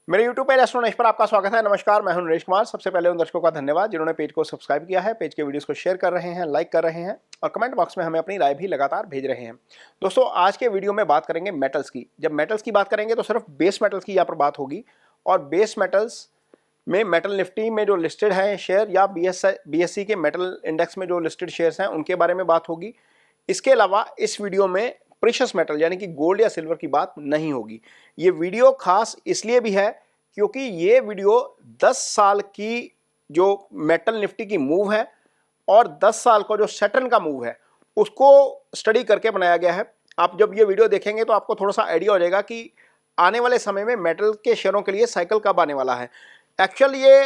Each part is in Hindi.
मेरे YouTube पेज एस्ट्रो नरेश पर आपका स्वागत है। नमस्कार, मैं हूं नरेश कुमार। सबसे पहले उन दर्शकों का धन्यवाद जिन्होंने पेज को सब्सक्राइब किया है, पेज के वीडियोस को शेयर कर रहे हैं, लाइक कर रहे हैं और कमेंट बॉक्स में हमें अपनी राय भी लगातार भेज रहे हैं। दोस्तों, आज के वीडियो में बात करेंगे मेटल्स की। जब मेटल्स की बात करेंगे तो सिर्फ बेस मेटल्स की यहाँ पर बात होगी और बेस मेटल्स में मेटल निफ्टी में जो लिस्टेड है शेयर या BSE के मेटल इंडेक्स में जो लिस्टेड शेयर्स हैं उनके बारे में बात होगी। इसके अलावा इस वीडियो में प्रीशियस मेटल यानी कि गोल्ड या सिल्वर की बात नहीं होगी। ये वीडियो खास इसलिए भी है क्योंकि ये वीडियो 10 साल की जो मेटल निफ्टी की मूव है और 10 साल का जो सैटर्न का मूव है उसको स्टडी करके बनाया गया है। आप जब ये वीडियो देखेंगे तो आपको थोड़ा सा आइडिया हो जाएगा कि आने वाले समय में मेटल के शेयरों के लिए साइकिल कब आने वाला है। एक्चुअल ये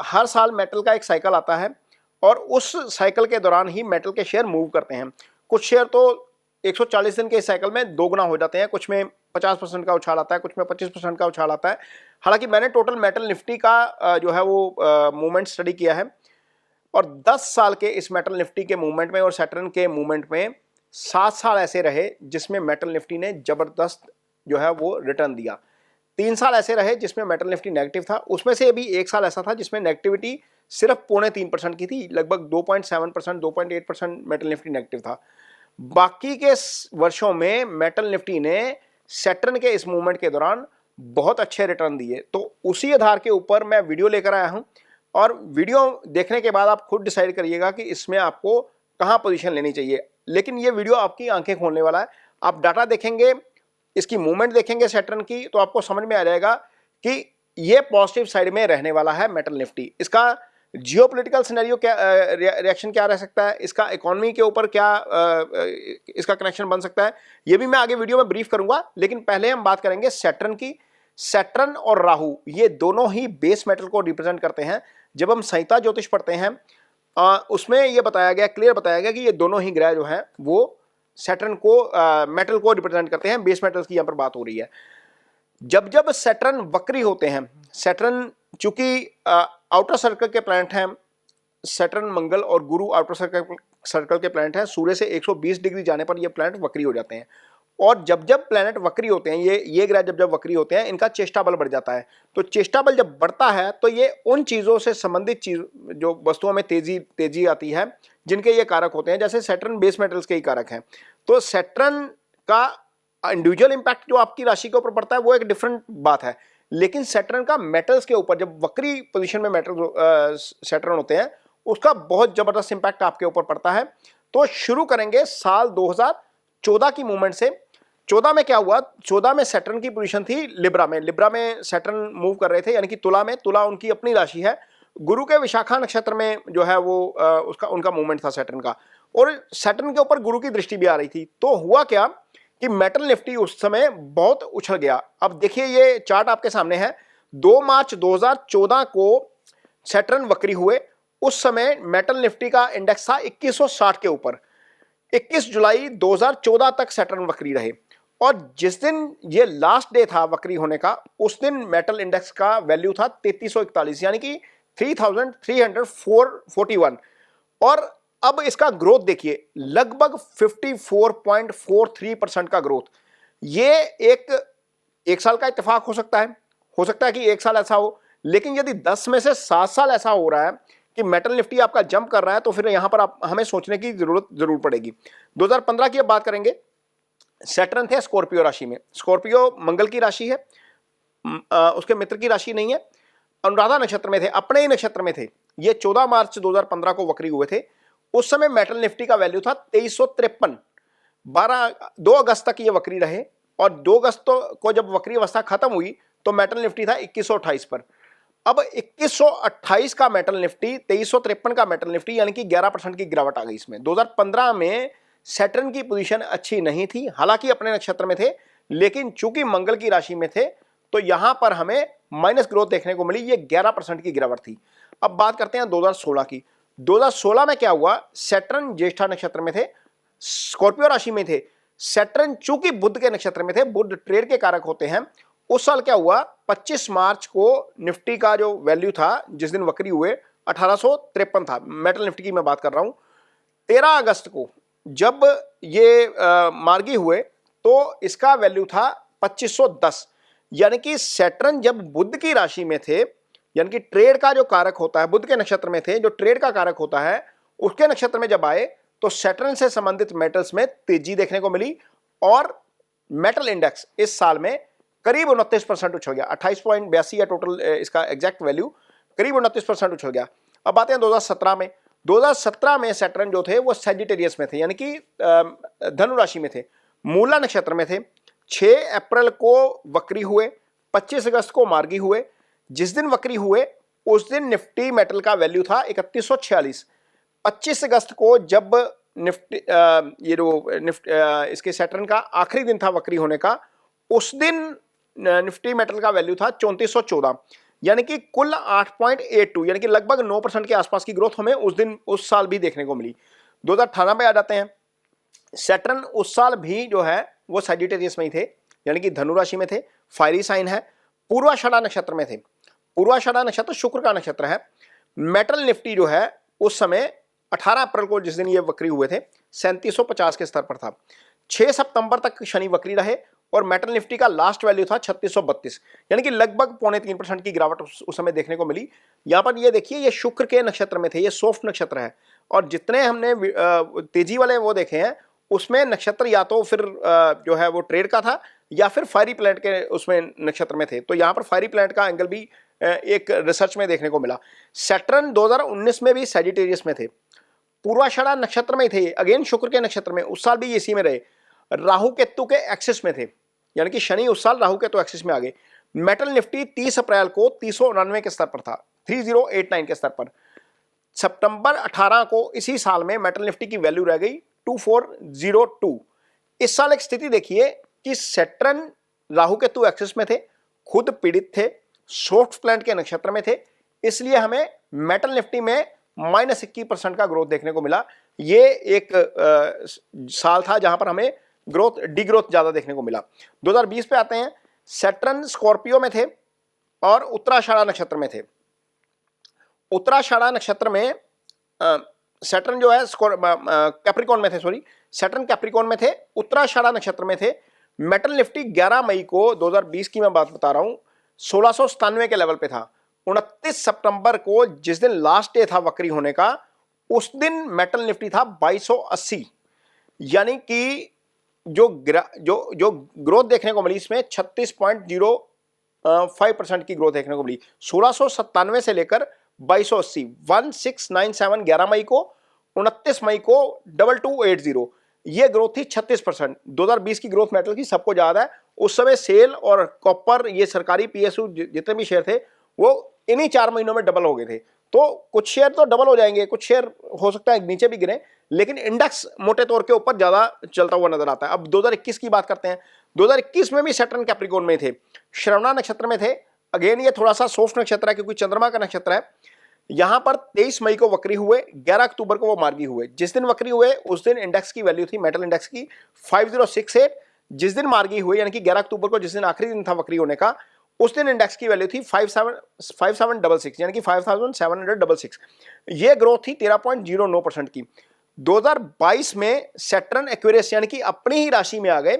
हर साल मेटल का एक साइकिल आता है और उस साइकिल के दौरान ही मेटल के शेयर मूव करते हैं। कुछ शेयर तो 140 दिन के इस साइकिल में दोगुना हो जाते हैं, कुछ में 50% का उछाल आता है, कुछ में 25% का उछाल आता है। हालांकि मैंने टोटल मेटल निफ्टी का जो है वो मूवमेंट स्टडी किया है और 10 साल के इस मेटल निफ्टी के मूवमेंट में और सैटर्न के मूवमेंट में 7 साल ऐसे रहे जिसमें मेटल निफ्टी ने जबरदस्त जो है वो रिटर्न दिया। 3 साल ऐसे रहे जिसमें मेटल निफ्टी नेगेटिव था, उसमें से अभी 1 साल ऐसा था जिसमें नेगेटिविटी सिर्फ 0.3% की थी। लगभग 2.7%, 2.8% मेटल निफ्टी नेगेटिव था। बाकी के वर्षों में मेटल निफ्टी ने सैटर्न के इस मूवमेंट के दौरान बहुत अच्छे रिटर्न दिए। तो उसी आधार के ऊपर मैं वीडियो लेकर आया हूं और वीडियो देखने के बाद आप खुद डिसाइड करिएगा कि इसमें आपको कहां पोजीशन लेनी चाहिए। लेकिन ये वीडियो आपकी आंखें खोलने वाला है। आप डाटा देखेंगे, इसकी मूवमेंट देखेंगे सैटर्न की, तो आपको समझ में आ जाएगा कि ये पॉजिटिव साइड में रहने वाला है मेटल निफ्टी। इसका जियोपॉलिटिकल सिनेरियो क्या रिएक्शन क्या रह सकता है, इसका इकोनॉमी के ऊपर क्या इसका कनेक्शन बन सकता है, ये भी मैं आगे वीडियो में ब्रीफ करूंगा। लेकिन पहले हम बात करेंगे सैटर्न की। सैटर्न और राहु ये दोनों ही बेस मेटल को रिप्रेजेंट करते हैं। जब हम संहिता ज्योतिष पढ़ते हैं उसमें ये बताया गया, क्लियर बताया गया कि ये दोनों ही ग्रह जो हैं वो सैटर्न को मेटल को रिप्रेजेंट करते हैं। बेस मेटल्स की यहाँ पर बात हो रही है। जब जब सैटर्न वक्री होते हैं, सैटर्न चूंकि आउटर सर्कल के प्लैनेट हैं, सैटर्न, मंगल और गुरु आउटर सर्कल के प्लैनेट हैं। सूर्य से 120 डिग्री जाने पर ये प्लैनेट वक्री हो जाते हैं और जब जब प्लैनेट वक्री होते हैं, ये ग्रह जब जब वक्री होते हैं, इनका चेष्टा बल बढ़ जाता है। तो चेष्टा बल जब बढ़ता है तो ये उन चीजों से संबंधित चीज जो वस्तुओं में तेजी आती है जिनके ये कारक होते हैं। जैसे सैटर्न बेस मेटल्स के ही कारक हैं, तो सैटर्न का इंडिविजुअल इंपैक्ट जो आपकी राशि के ऊपर पड़ता है वो एक डिफरेंट बात है। लेकिन सैटर्न का मेटल्स के ऊपर, जब वक्री पोजीशन में मेटल सैटर्न होते हैं, उसका बहुत जबरदस्त इंपैक्ट आपके ऊपर पड़ता है। तो शुरू करेंगे साल 2014 की मूवमेंट से। 14 में क्या हुआ? 14 में सैटर्न की पोजीशन थी लिब्रा में। लिब्रा में सैटर्न मूव कर रहे थे, यानी कि तुला में। तुला उनकी अपनी राशि है। गुरु के विशाखा नक्षत्र में जो है वो उनका मूवमेंट था सैटर्न का, और सैटर्न के ऊपर गुरु की दृष्टि भी आ रही थी। तो हुआ क्या कि मेटल निफ्टी उस समय बहुत उछल गया। अब देखिए, ये चार्ट आपके सामने है। 2 मार्च 2014 को सैटर्न वक्री हुए। उस समय मेटल निफ्टी का इंडेक्स था 2160 के ऊपर। 21 जुलाई 2014 तक सैटर्न वक्री रहे और जिस दिन ये लास्ट डे था वक्री होने का, उस दिन मेटल इंडेक्स का वैल्यू था 3341, यानी कि 3341। और अब इसका ग्रोथ देखिए, लगभग 54.43% का ग्रोथ। ये एक साल का इत्तेफाक हो सकता है कि एक साल ऐसा हो, लेकिन यदि 10 में से 7 साल ऐसा हो रहा है कि मेटल निफ्टी आपका जंप कर रहा है, तो फिर यहां पर हमें सोचने की जरूरत जरूर पड़ेगी। 2015 की अब बात करेंगे। सैटर्न थे स्कॉर्पियो राशि में। स्कॉर्पियो मंगल की राशि है, उसके मित्र की राशि नहीं है। अनुराधा नक्षत्र में थे, अपने ही नक्षत्र में थे। ये 14 मार्च 2015 को वक्री हुए थे। उस समय मेटल निफ्टी का वैल्यू था 2353। 2 अगस्त तक ये वक्री रहे और 2 अगस्त को जब वक्री अवस्था खत्म हुई तो मेटल निफ्टी था 2128 पर। अब 2128 का मेटल निफ्टी, 2353 का मेटल निफ्टी, यानी कि 11% की गिरावट आ गई इसमें। 2015 में सैटर्न की पोजीशन अच्छी नहीं थी, हालांकि अपने नक्षत्र में थे, लेकिन चूंकि मंगल की राशि में थे तो यहां पर हमें माइनस ग्रोथ देखने को मिली। ये 11% की गिरावट थी। अब बात करते हैं 2016 की। 2016 में क्या हुआ? सैटर्न ज्येष्ठा नक्षत्र में थे, स्कॉर्पियो राशि में थे। सैटर्न चूंकि बुध के नक्षत्र में थे, बुध ट्रेड के कारक होते हैं। उस साल क्या हुआ? 25 मार्च को निफ्टी का जो वैल्यू था जिस दिन वक्री हुए 1853 था। मेटल निफ्टी की मैं बात कर रहा हूं। 13 अगस्त को जब ये मार्गी हुए तो इसका वैल्यू था 2510, यानी कि सैटर्न जब बुध की राशि में थे, यानी कि ट्रेड का जो कारक होता है, बुध के नक्षत्र में थे, जो ट्रेड का कारक होता है उसके नक्षत्र में जब आए तो सैटर्न से संबंधित मेटल्स में तेजी देखने को मिली और मेटल इंडेक्स इस साल में करीब 29% उछल गया। 28.82 या टोटल इसका एग्जैक्ट वैल्यू, करीब 29% उछल गया। अब आते हैं 2017 में। 2017 में सैटर्न जो थे वो सैजिटेरियस में थे, यानी कि धनु राशि में थे, मूला नक्षत्र में थे। 6 अप्रैल को वक्री हुए, 25 अगस्त को मार्गी हुए। जिस दिन वक्री हुए उस दिन निफ्टी मेटल का वैल्यू था 3146। 25 अगस्त को जब निफ्टी ये जो इसके सैटर्न का आखिरी दिन था वक्री होने का, उस दिन निफ्टी मेटल का वैल्यू था 3414, यानी कि कुल 8.82 यानी कि लगभग 9% के आसपास की ग्रोथ हमें उस दिन उस साल भी देखने को मिली। 2018 में आ जाते हैं। सैटर्न उस साल भी जो है वो सैजिटेरियस में ही थे, यानी कि धनु राशि में थे, फायरी साइन है, पूर्वाषाढ़ा नक्षत्र में थे। पूर्वाषाढ़ा नक्षत्र शुक्र का नक्षत्र है। मेटल निफ्टी जो है उस समय 18 अप्रैल को जिस दिन ये वक्री हुए थे 3750 के स्तर पर था। 6 सितंबर तक शनि वक्री रहे और मेटल निफ्टी का लास्ट वैल्यू था 3632, यानी कि लगभग 0.3% की गिरावट उस समय देखने को मिली। यहां पर ये देखिए, ये शुक्र के नक्षत्र में थे, ये सॉफ्ट नक्षत्र है, और जितने हमने तेजी वाले वो देखे हैं उसमें नक्षत्र या तो फिर जो है वो ट्रेड का था या फिर फायरी प्लैनेट के उसमें नक्षत्र में थे। तो यहाँ पर फायरी प्लैनेट का एंगल भी एक रिसर्च में देखने को मिला। सैटर्न 2019 में भी सैजिटेरियस में थे, पूर्वाषाढ़ा नक्षत्र में थे, अगेन शुक्र के नक्षत्र में, उस साल भी इसी में रहे, राहु केतु के एक्सिस में थे, यानी कि शनि उस साल राहु केतु एक्सिस में आ गए। मेटल निफ्टी 30 अप्रैल को 399 के स्तर पर था, 3089 के स्तर पर। सितंबर 18 को इसी साल में मेटल निफ्टी की वैल्यू रह गई 2402। इस साल एक स्थिति देखिए कि सैटर्न राहु केतु एक्सिस में थे, खुद पीड़ित थे, सॉफ्ट प्लैनेट के नक्षत्र में थे, इसलिए हमें मेटल निफ्टी में -21% का ग्रोथ देखने को मिला। ये एक साल था जहां पर हमें ग्रोथ डिग्रोथ ज्यादा देखने को मिला। 2020 पे आते हैं। सैटर्न स्कॉर्पियो में थे और उत्तराषाढ़ा नक्षत्र में थे। उत्तराषाढ़ा नक्षत्र में सैटर्न जो है कैप्रिकॉन में थे, सॉरी, सैटर्न कैप्रिकॉन में थे, उत्तराषाढ़ा नक्षत्र में थे। मेटल निफ्टी 11 मई को 2020 की मैं बात बता रहा हूं 1697 के लेवल पे था। 29 सितंबर को जिस दिन लास्ट डे था वक्री होने का, उस दिन मेटल निफ्टी था 2280, यानी कि जो ग्रोथ देखने को मिली इसमें 36.05% की ग्रोथ देखने को मिली। 1697 से लेकर 2280, 1697 11 मई को, 29 मई को 2280, ये ग्रोथ थी 36%। 2020 की ग्रोथ मेटल की सबको याद है, उस समय सेल और कॉपर, ये सरकारी पीएसयू जितने भी शेयर थे वो इन्हीं 4 महीनों में डबल हो गए थे। तो कुछ शेयर तो डबल हो जाएंगे, कुछ शेयर हो सकता है नीचे भी गिरे, लेकिन इंडेक्स मोटे तौर के ऊपर ज्यादा चलता हुआ नजर आता है। अब 2021 की बात करते हैं। 2021 में भी सैटर्न कैप्रिकॉन में थे, श्रवणा नक्षत्र में थे। अगेन ये थोड़ा सा सॉफ्ट नक्षत्र है क्योंकि चंद्रमा का नक्षत्र है। यहां पर 23 मई को वक्री हुए, 11 अक्टूबर को वो मार्गी हुए। जिस दिन वक्री हुए उस दिन इंडेक्स की वैल्यू थी, मेटल इंडेक्स की 5068। जिस दिन मार्गी हुए यानी कि 11 अक्टूबर को जिस दिन आखिरी दिन था वक्री होने का, उस दिन इंडेक्स की वैल्यू थी 5766, यानी कि 5766। ये ग्रोथ थी 13.09% की। 2022 में सैटर्न एक्वेरियस यानी कि अपनी ही राशि में आ गए,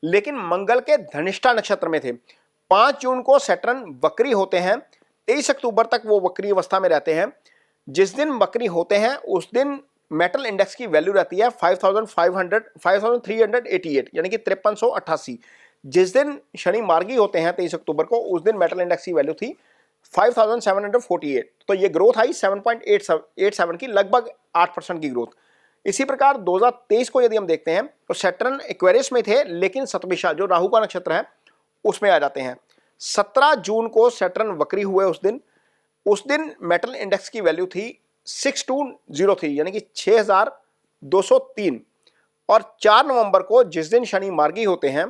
लेकिन मंगल के धनिष्ठा नक्षत्र में थे। 5 जून को सैटर्न वक्री होते हैं, 23 अक्टूबर तक वो वक्री अवस्था में रहते हैं। जिस दिन वक्री होते हैं उस दिन मेटल इंडेक्स की वैल्यू रहती है 5388, यानी कि 5388। जिस दिन शनि मार्गी होते हैं 23 अक्टूबर को, उस दिन मेटल इंडेक्स की वैल्यू थी 5748। तो ये ग्रोथ आई 7.87 की, लगभग 8% की ग्रोथ। इसी प्रकार 2023 को यदि हम देखते हैं तो सैटर्न एक्वेरियस में थे, लेकिन सतभिषा जो राहु का नक्षत्र है उसमें आ जाते हैं। 17 जून को सैटर्न वक्री हुए, उस दिन मेटल इंडेक्स की वैल्यू थी 6203, यानी कि 6203। और 4 नवंबर को जिस दिन शनि मार्गी होते हैं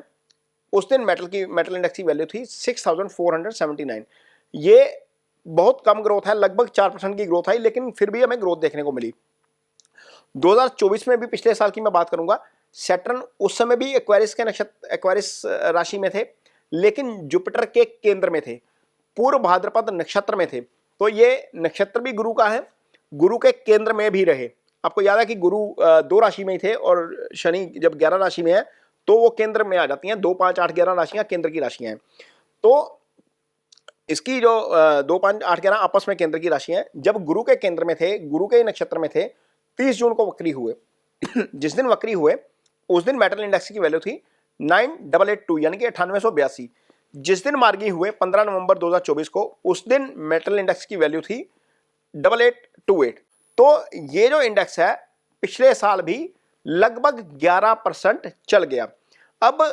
उस दिन मेटल इंडेक्स की वैल्यू थी 6479। ये बहुत कम ग्रोथ है, लगभग 4% की ग्रोथ आई, लेकिन फिर भी हमें ग्रोथ देखने को मिली। 2024 में भी, पिछले साल की मैं बात करूंगा, सैटर्न उस समय भी एक्वेरियस राशि में थे, लेकिन जुपिटर के केंद्र में थे, पूर्व भाद्रपद नक्षत्र में थे। तो ये नक्षत्र भी गुरु का है, गुरु के केंद्र में भी रहे। आपको याद है कि गुरु 2 राशि में ही थे और शनि जब 11 राशि में है तो वो केंद्र में आ जाती हैं। 2, 5, 8, 11 राशियां केंद्र की राशियां हैं। तो इसकी जो 2, 5, 8, 11 आपस में केंद्र की राशि है। जब गुरु के केंद्र में थे, गुरु के नक्षत्र में थे, 30 जून को वक्री हुए। जिस दिन वक्री हुए उस दिन मेटल इंडेक्स की वैल्यू थी 9882 यानी कि 9882। जिस दिन मार्गी हुए 15 नवंबर 2024 को, उस दिन मेटल इंडेक्स की वैल्यू थी 8828। तो ये जो इंडेक्स है पिछले साल भी लगभग 11% चल गया। अब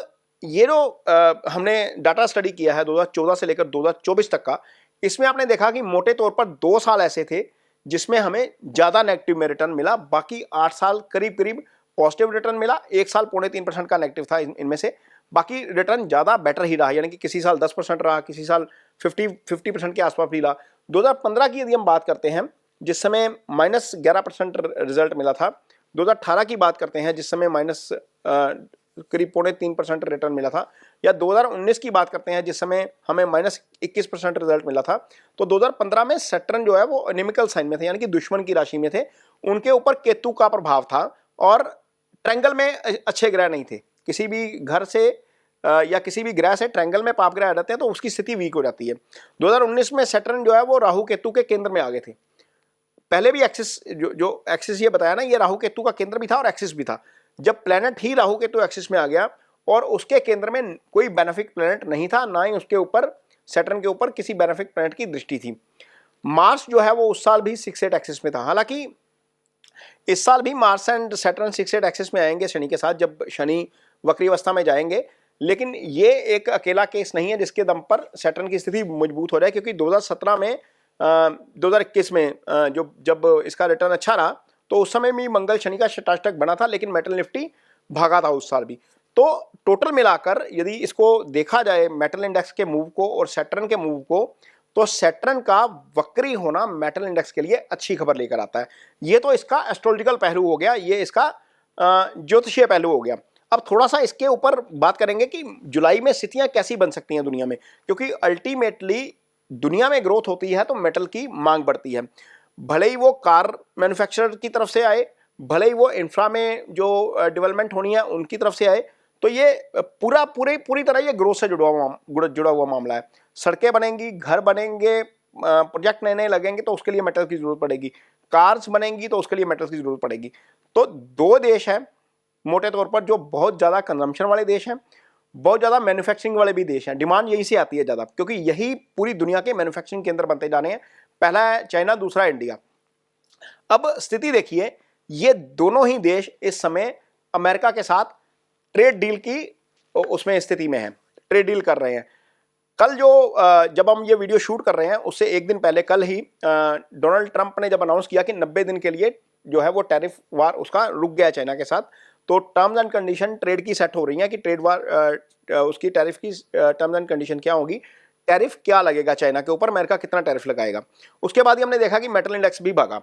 ये जो हमने डाटा स्टडी किया है 2014 से लेकर 2024 तक का, इसमें आपने देखा कि मोटे तौर पर 2 साल ऐसे थे जिसमें हमें ज्यादा नेगेटिव में रिटर्न मिला, बाकी 8 साल करीब करीब पॉजिटिव रिटर्न मिला। 1 साल 2.5% का नेगेटिव था इनमें से, बाकी रिटर्न ज्यादा बेटर ही रहा, यानी कि किसी साल 10% रहा, किसी साल 50% के आसपास भी रहा। 2015 की यदि हम बात करते हैं जिस समय -11% रिजल्ट मिला था, 2018 की बात करते हैं जिस समय माइनस करीब 3.5% रिटर्न मिला था, या 2019 की बात करते हैं जिस समय हमें -21% रिजल्ट मिला था, तो 2015 में सैटर्न जो है वो एनिमिकल साइन में थे, यानी कि दुश्मन की राशि में थे। उनके ऊपर केतु का प्रभाव था और ट्रायंगल में अच्छे ग्रह नहीं थे। किसी भी घर से या किसी भी ग्रह से ट्रायंगल में पाप ग्रह आ जाते हैं तो उसकी स्थिति वीक हो जाती है। 2019 में सैटर्न जो है वो राहु केतु के केंद्र में आ गए थे। पहले भी एक्सिस जो एक्सिस ये बताया ना, ये राहु केतु का केंद्र भी था और एक्सिस भी था। जब प्लेनेट ही राहु केतु एक्सिस में आ गया और उसके केंद्र में कोई बेनिफिक प्लेनेट नहीं था, ना ही उसके ऊपर सैटर्न के ऊपर किसी बेनिफिक प्लेनेट की दृष्टि थी। मार्स जो है वो उस साल भी 6/8 एक्सिस में था। हालांकि इस साल भी मार्स एंड सैटर्न 6/8 एक्सिस में आएंगे शनि के साथ, जब शनि वक्री अवस्था में जाएंगे। लेकिन ये एक अकेला केस नहीं है जिसके दम पर सैटर्न की स्थिति मजबूत हो जाए, क्योंकि 2017 में 2021 में जब इसका रिटर्न अच्छा रहा तो उस समय भी मंगल शनि का षटाष्टक बना था, लेकिन मेटल निफ्टी भागा था उस साल भी। तो टोटल मिलाकर यदि इसको देखा जाए मेटल इंडेक्स के मूव को और सैटर्न के मूव को, तो सैटर्न का वक्री होना मेटल इंडेक्स के लिए अच्छी खबर लेकर आता है। ये तो इसका एस्ट्रोलॉजिकल पहलू हो गया, ये इसका ज्योतिषीय पहलू हो गया। अब थोड़ा सा इसके ऊपर बात करेंगे कि जुलाई में स्थितियां कैसी बन सकती हैं दुनिया में, क्योंकि अल्टीमेटली दुनिया में ग्रोथ होती है तो मेटल की मांग बढ़ती है। भले ही वो कार मैन्युफैक्चरर की तरफ से आए, भले ही वो इंफ्रा में जो डेवलपमेंट होनी है उनकी तरफ से आए, तो ये पूरी तरह ये ग्रोथ से जुड़ा हुआ मामला है। सड़कें बनेंगी, घर बनेंगे, प्रोजेक्ट नए नए लगेंगे तो उसके लिए मेटल की जरूरत पड़ेगी, कार्स बनेंगी तो उसके लिए मेटल की जरूरत पड़ेगी। तो 2 देश हैं मोटे तौर पर जो बहुत ज़्यादा कंजम्पशन वाले देश हैं, बहुत ज़्यादा मैन्युफैक्चरिंग वाले भी देश हैं। डिमांड यहीं से आती है ज़्यादा, क्योंकि यही पूरी दुनिया के मैन्युफैक्चरिंग केंद्र बनते जाने हैं। पहला है चाइना, दूसरा इंडिया। अब स्थिति देखिए, ये दोनों ही देश इस समय अमेरिका के साथ ट्रेड डील की उसमें स्थिति में है, ट्रेड डील कर रहे हैं। कल जब हम ये वीडियो शूट कर रहे हैं उससे एक दिन पहले कल ही डोनाल्ड ट्रंप ने जब अनाउंस किया कि 90 दिन के लिए जो है वो टैरिफ वार उसका रुक गया चाइना के साथ, तो टर्म्स एंड कंडीशन ट्रेड की सेट हो रही है कि ट्रेड वार उसकी टैरिफ की टर्म्स एंड कंडीशन क्या होगी, टैरिफ क्या लगेगा चाइना के ऊपर, अमेरिका कितना टैरिफ लगाएगा। उसके बाद ही हमने देखा कि मेटल इंडेक्स भी भागा।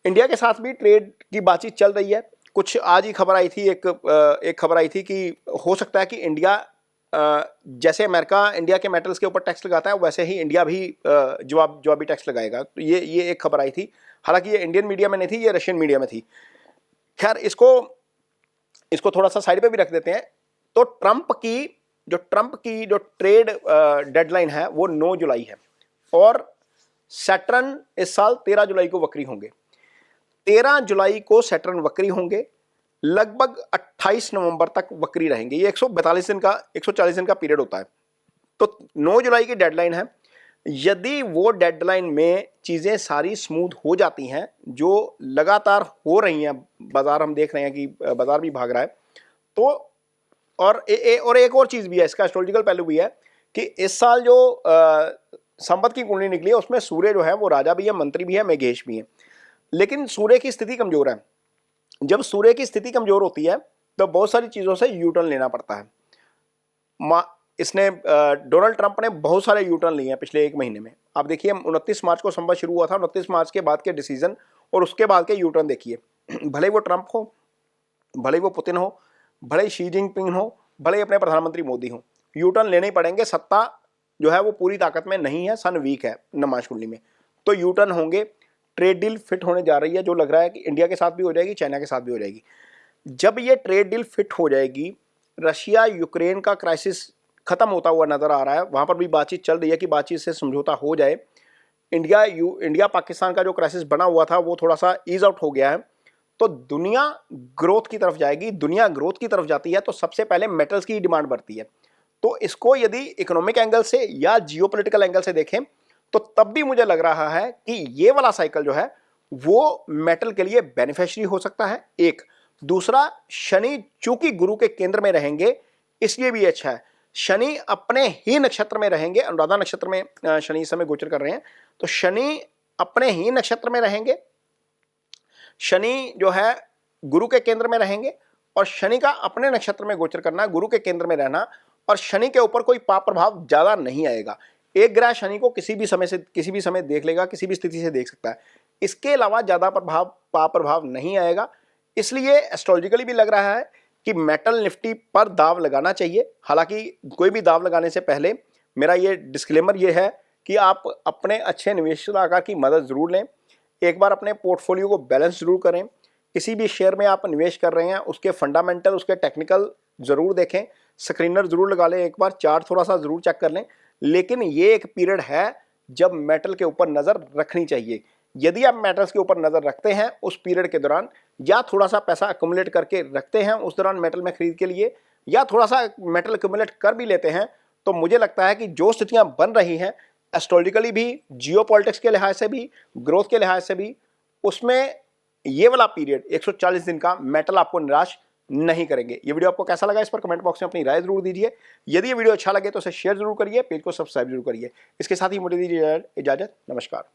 इंडिया के साथ भी ट्रेड की बातचीत चल रही है। कुछ आज ही खबर आई थी, एक खबर आई थी कि हो सकता है कि इंडिया जैसे अमेरिका इंडिया के मेटल्स के ऊपर टैक्स लगाता है वैसे ही इंडिया भी जवाबी टैक्स लगाएगा। तो ये एक खबर आई थी। हालांकि ये इंडियन मीडिया में नहीं थी, ये रशियन मीडिया में थी। खैर इसको थोड़ा सा साइड पे भी रख देते हैं। तो ट्रंप की जो ट्रेड डेडलाइन है वो 9 जुलाई है और सैटर्न इस साल 13 जुलाई को वक्री होंगे। 13 जुलाई को सैटर्न वक्री होंगे, लगभग 28 नवंबर तक वक्री रहेंगे। ये 140 दिन का पीरियड होता है। तो 9 जुलाई की डेडलाइन है। यदि वो डेडलाइन में चीज़ें सारी स्मूथ हो जाती हैं, जो लगातार हो रही हैं, बाजार हम देख रहे हैं कि बाजार भी भाग रहा है, तो और एक और चीज़ भी है, इसका एस्ट्रोलॉजिकल पहलू भी है कि इस साल जो संपत्ति की कुंडली निकली है उसमें सूर्य जो है वो राजा भी है, मंत्री भी है, मेघेश भी है। लेकिन सूर्य की स्थिति कमजोर है। जब सूर्य की स्थिति कमजोर होती है तो बहुत सारी चीज़ों से यू टर्न लेना पड़ता है। इसने डोनाल्ड ट्रंप ने बहुत सारे यू टर्न लिए हैं पिछले 1 महीने में। आप देखिए 29 मार्च को संवाद शुरू हुआ था, 29 मार्च के बाद के डिसीजन और उसके बाद के यू टर्न देखिए। भले वो ट्रंप हो, भले वो पुतिन हो, भले शी जिनपिंग हो, भले अपने प्रधानमंत्री मोदी हो, यू टर्न लेने ही पड़ेंगे। सत्ता जो है वो पूरी ताकत में नहीं है, सन वीक है नमाज कुंडली में, तो यू टर्न होंगे। ट्रेड डील फिट होने जा रही है, जो लग रहा है कि इंडिया के साथ भी हो जाएगी, चाइना के साथ भी हो जाएगी। जब ये ट्रेड डील फिट हो जाएगी, रशिया यूक्रेन का क्राइसिस खत्म होता हुआ नजर आ रहा है। वहां पर भी बातचीत चल रही है कि बातचीत से समझौता हो जाए। इंडिया पाकिस्तान का जो क्राइसिस बना हुआ था वो थोड़ा सा ईज आउट हो गया है, तो दुनिया ग्रोथ की तरफ जाएगी। दुनिया ग्रोथ की तरफ जाती है तो सबसे पहले मेटल्स की डिमांड बढ़ती है। तो इसको यदि इकोनॉमिक एंगल से या जियोपॉलिटिकल एंगल से देखें तो तब भी मुझे लग रहा है कि ये वाला साइकिल जो है वो मेटल के लिए बेनिफिशियरी हो सकता है। एक दूसरा, शनि चूंकि गुरु के केंद्र में रहेंगे इसलिए भी अच्छा है। शनि अपने ही नक्षत्र में रहेंगे, अनुराधा नक्षत्र में शनि इस समय गोचर कर रहे हैं, तो शनि अपने ही नक्षत्र में रहेंगे। शनि जो है गुरु के केंद्र में रहेंगे और शनि का अपने नक्षत्र में गोचर करना, गुरु के केंद्र में रहना, और शनि के ऊपर कोई पाप प्रभाव ज्यादा नहीं आएगा। एक ग्रह शनि को किसी भी समय देख लेगा, किसी भी स्थिति से देख सकता है। इसके अलावा ज्यादा पाप प्रभाव नहीं आएगा। इसलिए एस्ट्रोलॉजिकली भी लग रहा है कि मेटल निफ्टी पर दाव लगाना चाहिए। हालांकि कोई भी दाव लगाने से पहले मेरा ये डिस्क्लेमर ये है कि आप अपने अच्छे निवेशक की मदद जरूर लें। एक बार अपने पोर्टफोलियो को बैलेंस जरूर करें। किसी भी शेयर में आप निवेश कर रहे हैं उसके फंडामेंटल, उसके टेक्निकल जरूर देखें, स्क्रीनर जरूर लगा लें, एक बार चार्ट थोड़ा सा जरूर चेक कर लें। लेकिन ये एक पीरियड है जब मेटल के ऊपर नजर रखनी चाहिए। यदि आप मेटल्स के ऊपर नजर रखते हैं उस पीरियड के दौरान, या थोड़ा सा पैसा अक्यूमुलेट करके रखते हैं उस दौरान मेटल में खरीद के लिए, या थोड़ा सा मेटल अक्यूमुलेट कर भी लेते हैं, तो मुझे लगता है कि जो स्थितियां बन रही हैं एस्ट्रोलॉजिकली भी, जियोपॉलिटिक्स के लिहाज से भी, ग्रोथ के लिहाज से भी, उसमें ये वाला पीरियड 140 दिन का मेटल आपको निराश नहीं करेंगे। ये वीडियो आपको कैसा लगा इस पर कमेंट बॉक्स में अपनी राय जरूर दीजिए। यदि ये वीडियो अच्छा लगे तो इसे शेयर जरूर करिए, पेज को सब्सक्राइब जरूर करिए। इसके साथ ही मुझे दीजिए इजाजत। नमस्कार।